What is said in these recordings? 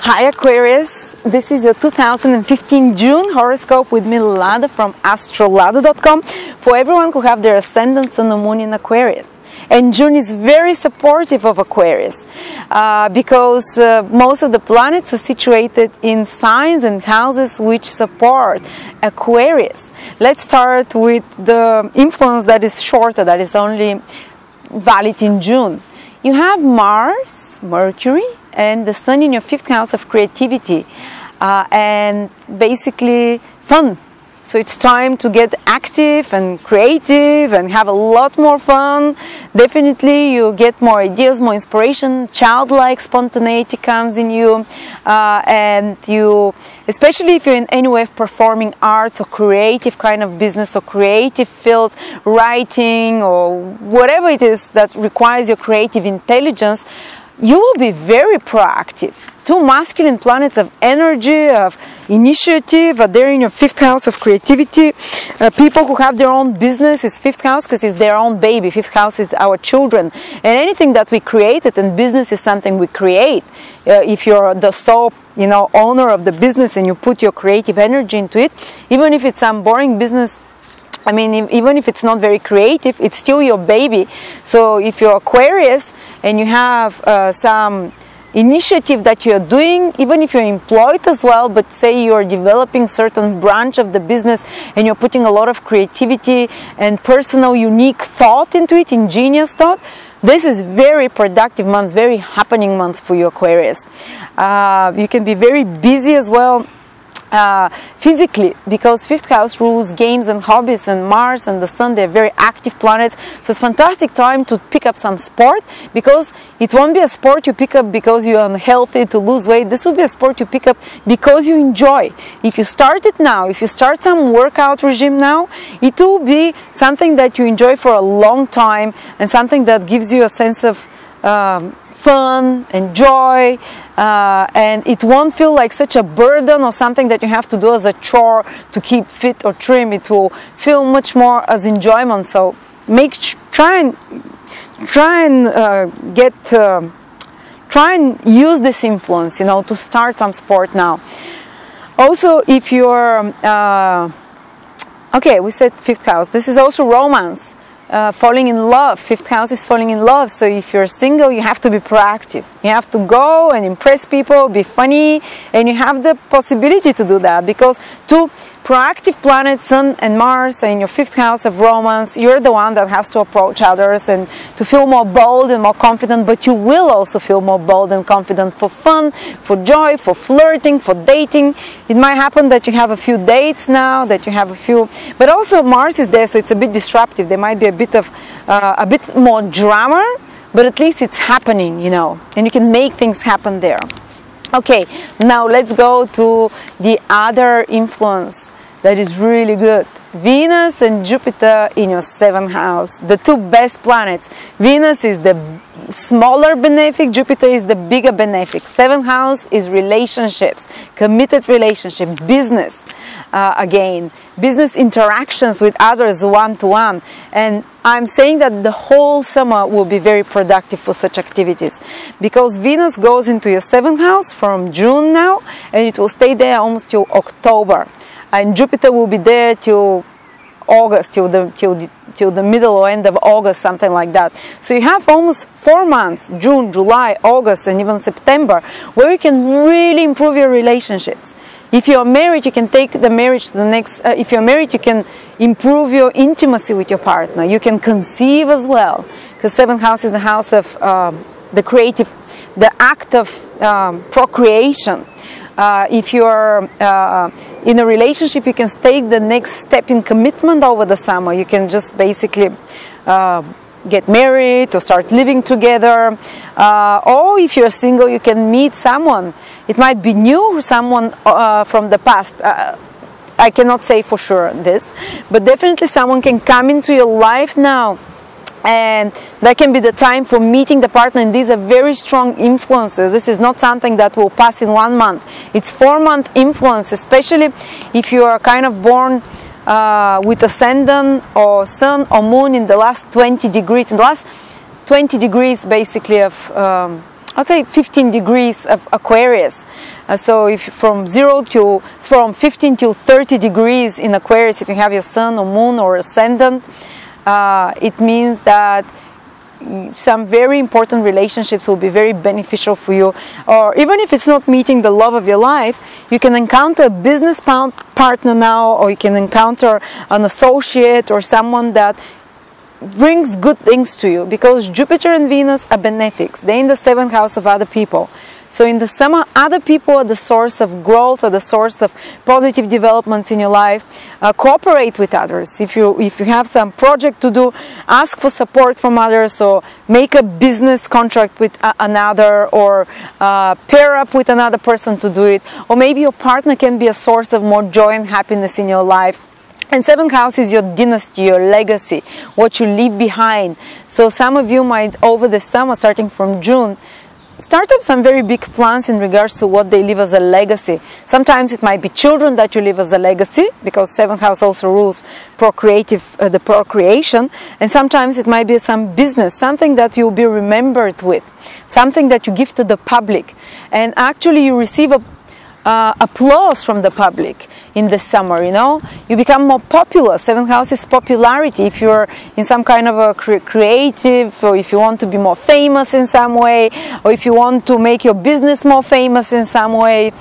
Hi Aquarius, this is your 2015 June horoscope with me, Lada from Astrolada.com, for everyone who have their ascendants on the moon in Aquarius. And June is very supportive of Aquarius because most of the planets are situated in signs and houses which support Aquarius. Let's start with the influence that is shorter, that is only valid in June. You have Mars, Mercury, and the Sun in your 5th house of creativity and basically fun. So it's time to get active and creative and have a lot more fun. Definitely you get more ideas, more inspiration, childlike spontaneity comes in you, and you, especially if you're in any way of performing arts or creative kind of business or creative field, writing or whatever it is that requires your creative intelligence, you will be very proactive. Two masculine planets of energy, of initiative are there in your 5th house of creativity. People who have their own business is 5th house because it's their own baby. 5th house is our children. And anything that we created, and business is something we create. If you're the sole owner of the business and you put your creative energy into it, even if it's some boring business, I mean, even if it's not very creative, it's still your baby. So if you're Aquarius and you have some initiative that you're doing, even if you're employed as well, but say you're developing certain branch of the business and you're putting a lot of creativity and personal unique thought into it, ingenious thought, this is very productive month, very happening month for you Aquarius. You can be very busy as well physically, because 5th house rules games and hobbies, and Mars and the Sun, they're very active planets. So it's fantastic time to pick up some sport, because it won't be a sport you pick up because you're unhealthy to lose weight. This will be a sport you pick up because you enjoy. If you start it now, if you start some workout regime now, it will be something that you enjoy for a long time and something that gives you a sense of fun and joy, and it won't feel like such a burden or something that you have to do as a chore to keep fit or trim. It will feel much more as enjoyment. So try and use this influence, to start some sport now. Also, if you're okay, we said 5th house. This is also romance. Falling in love. 5th house is falling in love. So if you're single, you have to be proactive. You have to go and impress people, be funny, and you have the possibility to do that, because two proactive planets, Sun and Mars, are in your 5th house of romance. You're the one that has to approach others and to feel more bold and more confident, but you will also feel more bold and confident for fun, for joy, for flirting, for dating. It might happen that you have a few dates now, that you have a few, but also Mars is there, so it's a bit disruptive. There might be a bit more drama, but at least it's happening, and you can make things happen there. Okay, now let's go to the other influence that is really good. Venus and Jupiter in your 7th house, the two best planets. Venus is the smaller benefic, Jupiter is the bigger benefic. 7th house is relationships, committed relationships, business. Again, business interactions with others one-to-one. And I'm saying that the whole summer will be very productive for such activities, because Venus goes into your 7th house from June now, and it will stay there almost till October. And Jupiter will be there till August, till the middle or end of August, something like that. So you have almost 4 months, June, July, August, and even September, where you can really improve your relationships. If you're married, you can take the marriage to the next. If you're married, you can improve your intimacy with your partner. You can conceive as well, because 7th house is the house of the act of procreation. If you're in a relationship, you can take the next step in commitment over the summer. You can just basically get married or start living together. Or if you're single, you can meet someone. It might be new, someone from the past. I cannot say for sure this, but definitely someone can come into your life now, and that can be the time for meeting the partner. And these are very strong influences. This is not something that will pass in 1 month. It's 4-month influence, especially if you are kind of born with ascendant or Sun or Moon in the last 20 degrees. In the last 20 degrees basically of I'd say 15 degrees of Aquarius. So if from 15 to 30 degrees in Aquarius, if you have your sun or moon or ascendant, it means that some very important relationships will be very beneficial for you. Or even if it's not meeting the love of your life, you can encounter a business partner now, or you can encounter an associate or someone that brings good things to you, because Jupiter and Venus are benefics. They're in the 7th house of other people. So in the summer, other people are the source of growth, or the source of positive developments in your life. Cooperate with others. If you have some project to do, ask for support from others, or make a business contract with another, or pair up with another person to do it. Or maybe your partner can be a source of more joy and happiness in your life. And 7th house is your dynasty, your legacy, what you leave behind. So some of you might, over the summer, starting from June, start up some very big plans in regards to what they leave as a legacy. Sometimes it might be children that you leave as a legacy, because 7th house also rules the procreation. And sometimes it might be some business, something that you'll be remembered with, something that you give to the public. And actually you receive applause from the public in the summer, you know. You become more popular. 7th house is popularity. If you're in some kind of a creative, or if you want to be more famous in some way, or if you want to make your business more famous in some way,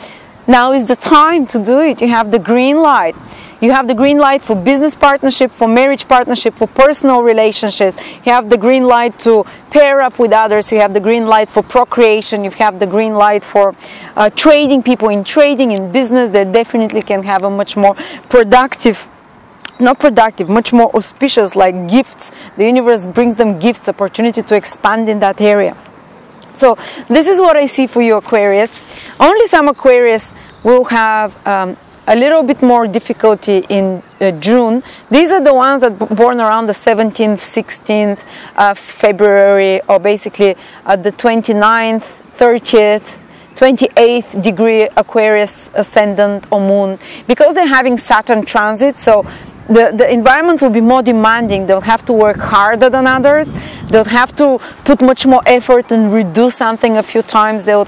now is the time to do it. You have the green light. You have the green light for business partnership, for marriage partnership, for personal relationships. You have the green light to pair up with others. You have the green light for procreation. You have the green light for trading, people in trading, in business. They definitely can have a much more productive, not productive, much more auspicious, like gifts. The universe brings them gifts, opportunity to expand in that area. So this is what I see for you, Aquarius. Only some Aquarius will have a little bit more difficulty in June. These are the ones that born around the 17th, 16th February, or basically the 29th, 30th, 28th degree Aquarius ascendant or moon, because they're having Saturn transit. So the environment will be more demanding. They'll have to work harder than others. They'll have to put much more effort and redo something a few times. There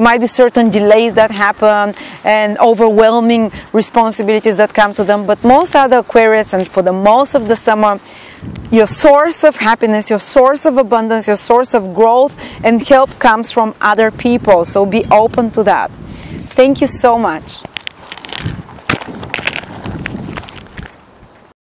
might be certain delays that happen and overwhelming responsibilities that come to them. But most other Aquarius, and for the most of the summer, your source of happiness, your source of abundance, your source of growth and help comes from other people. So be open to that. Thank you so much.